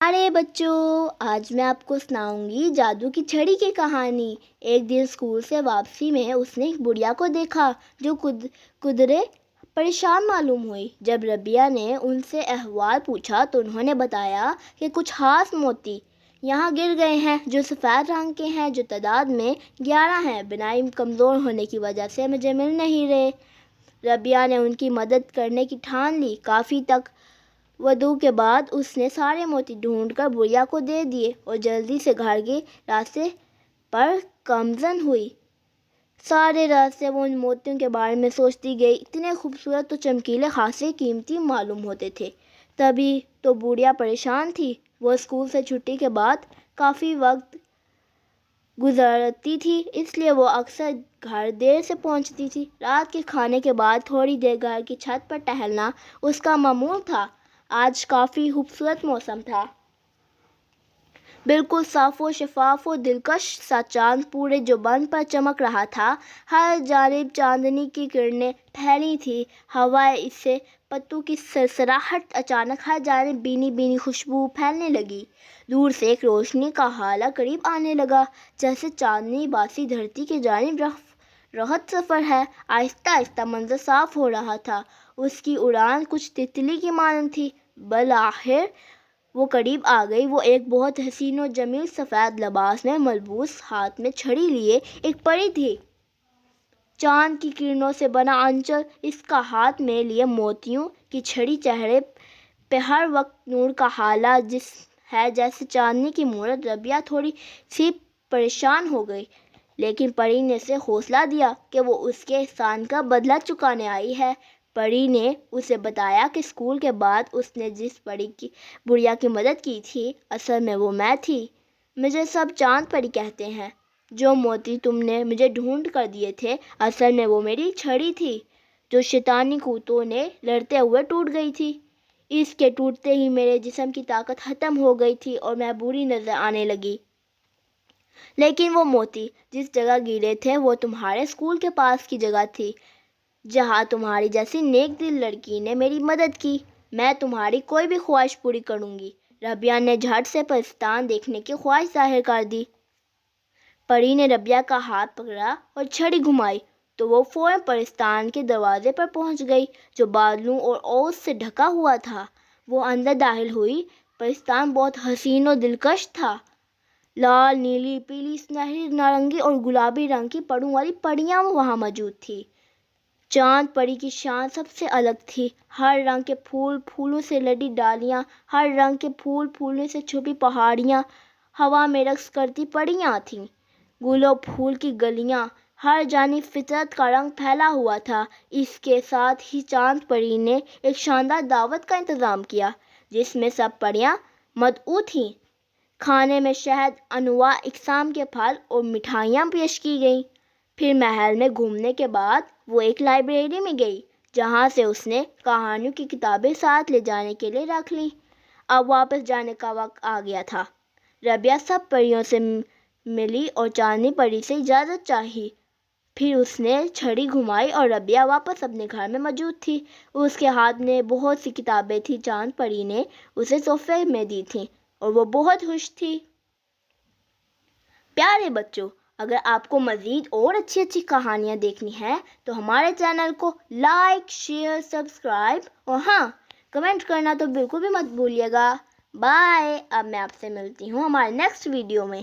ارے بچوں، آج میں آپ کو سناؤں گی جادو کی چھڑی کی کہانی۔ ایک دن اسکول سے واپسی میں اس نے ایک بڑھیا کو دیکھا جو قدرے پریشان معلوم ہوئی۔ جب ربیہ نے ان سے احوال پوچھا تو انہوں نے بتایا کہ کچھ خاص موتی یہاں گر گئے ہیں جو سفید رنگ کے ہیں، جو تعداد میں 11 ہیں۔ بنائی کمزور ہونے کی وجہ سے مجھے مل نہیں رہے۔ ربیہ نے ان کی مدد کرنے کی ٹھان لی۔ کافی تک ودو کے بعد اس نے سارے موتی ڈھونڈ کر بڑھیا کو دے دیے اور جلدی سے گھر کے راستے پر گامزن ہوئی۔ سارے راستے وہ ان موتیوں کے بارے میں سوچتی گئی، اتنے خوبصورت اور چمکیلے، خاصے قیمتی معلوم ہوتے تھے۔ تبھی تو بڑھیا پریشان تھی۔ وہ اسکول سے چھٹی کے بعد کافی وقت گزارتی تھی، اس لیے وہ اکثر گھر دیر سے پہنچتی تھی۔ رات کے کھانے کے بعد تھوڑی دیر گھر کی چھت پر ٹہلنا اس کا معمول تھا۔ آج کافی خوبصورت موسم تھا، بالکل صاف و شفاف و دلکش سا۔ چاند پورے جوبن پر چمک رہا تھا، ہر جانب چاندنی کی کرنیں پھیلی تھیں۔ ہوائے سے پتوں کی سرسراہٹ، اچانک ہر جانب بھینی بھینی خوشبو پھیلنے لگی۔ دور سے ایک روشنی کا ہالہ قریب آنے لگا، جیسے چاندنی باسی دھرتی کی جانب رخت سفر ہے۔ آہستہ آہستہ منظر صاف ہو رہا تھا، اس کی اڑان کچھ تتلی کی مانند تھی۔ بالآخر وہ قریب آ گئی۔ وہ ایک بہت حسین و جمیل سفید لباس میں ملبوس، ہاتھ میں چھڑی لیے ایک پری تھی۔ چاند کی کرنوں سے بنا انچل اس کا ہاتھ میں لیے موتیوں کی چھڑی، چہرے پہ ہر وقت نور کا ہالہ ہے جیسے چاندنی کی مورت۔ ربیہ تھوڑی سی پریشان ہو گئی، لیکن پری نے اسے حوصلہ دیا کہ وہ اس کے احسان کا بدلہ چکانے آئی ہے۔ پری نے اسے بتایا کہ اسکول کے بعد اس نے جس بڑھیا کی مدد کی تھی، اصل میں وہ میں تھی۔ مجھے سب چاند پری کہتے ہیں۔ جو موتی تم نے مجھے ڈھونڈ کر دیے تھے، اصل میں وہ میری چھڑی تھی جو شیطانی قوتوں نے لڑتے ہوئے ٹوٹ گئی تھی۔ اس کے ٹوٹتے ہی میرے جسم کی طاقت ختم ہو گئی تھی اور میں بری نظر آنے لگی۔ لیکن وہ موتی جس جگہ گرے تھے وہ تمہارے اسکول کے پاس کی جگہ تھی، جہاں تمہاری جیسی نیک دل لڑکی نے میری مدد کی۔ میں تمہاری کوئی بھی خواہش پوری کروں گی۔ ربیہ نے جھٹ سے پرستان دیکھنے کی خواہش ظاہر کر دی۔ پری نے ربیہ کا ہاتھ پکڑا اور چھڑی گھمائی تو وہ فوراً پرستان کے دروازے پر پہنچ گئی، جو بادلوں اور اوس سے ڈھکا ہوا تھا۔ وہ اندر داخل ہوئی۔ پرستان بہت حسین و دلکش تھا۔ لال، نیلی، پیلی، سنہری، نارنگی اور گلابی رنگ کی پروں والی پریاں وہاں موجود تھیں۔ چاند پری کی شان سب سے الگ تھی۔ ہر رنگ کے پھول، پھولوں سے لدی ڈالیاں، ہر رنگ کے پھول، پھولوں سے چھپی پہاڑیاں، ہوا میں رقص کرتی پریاں تھیں۔ گل و پھول کی گلیاں، ہر جانب فطرت کا رنگ پھیلا ہوا تھا۔ اس کے ساتھ ہی چاند پری نے ایک شاندار دعوت کا انتظام کیا، جس میں سب پریاں مدعو تھیں۔ کھانے میں شہد، انواع اقسام کے پھل اور مٹھائیاں پیش کی گئیں۔ پھر محل میں گھومنے کے بعد وہ ایک لائبریری میں گئی، جہاں سے اس نے کہانیوں کی کتابیں ساتھ لے جانے کے لیے رکھ لیں۔ اب واپس جانے کا وقت آ گیا تھا۔ ربیہ سب پریوں سے ملی اور چاندنی پری سے اجازت چاہی۔ پھر اس نے چھڑی گھمائی اور ربیہ واپس اپنے گھر میں موجود تھی۔ اس کے ہاتھ میں بہت سی کتابیں تھیں۔ چاند پری نے اسے تحفے میں دی تھیں اور وہ بہت خوش تھی۔ پیارے بچوں، اگر آپ کو مزید اور اچھی کہانیاں دیکھنی ہیں تو ہمارے چینل کو لائک، شیئر، سبسکرائب اور ہاں، کمنٹ کرنا تو بالکل بھی مت بھولیے گا۔ بائے۔ اب میں آپ سے ملتی ہوں ہمارے نیکسٹ ویڈیو میں۔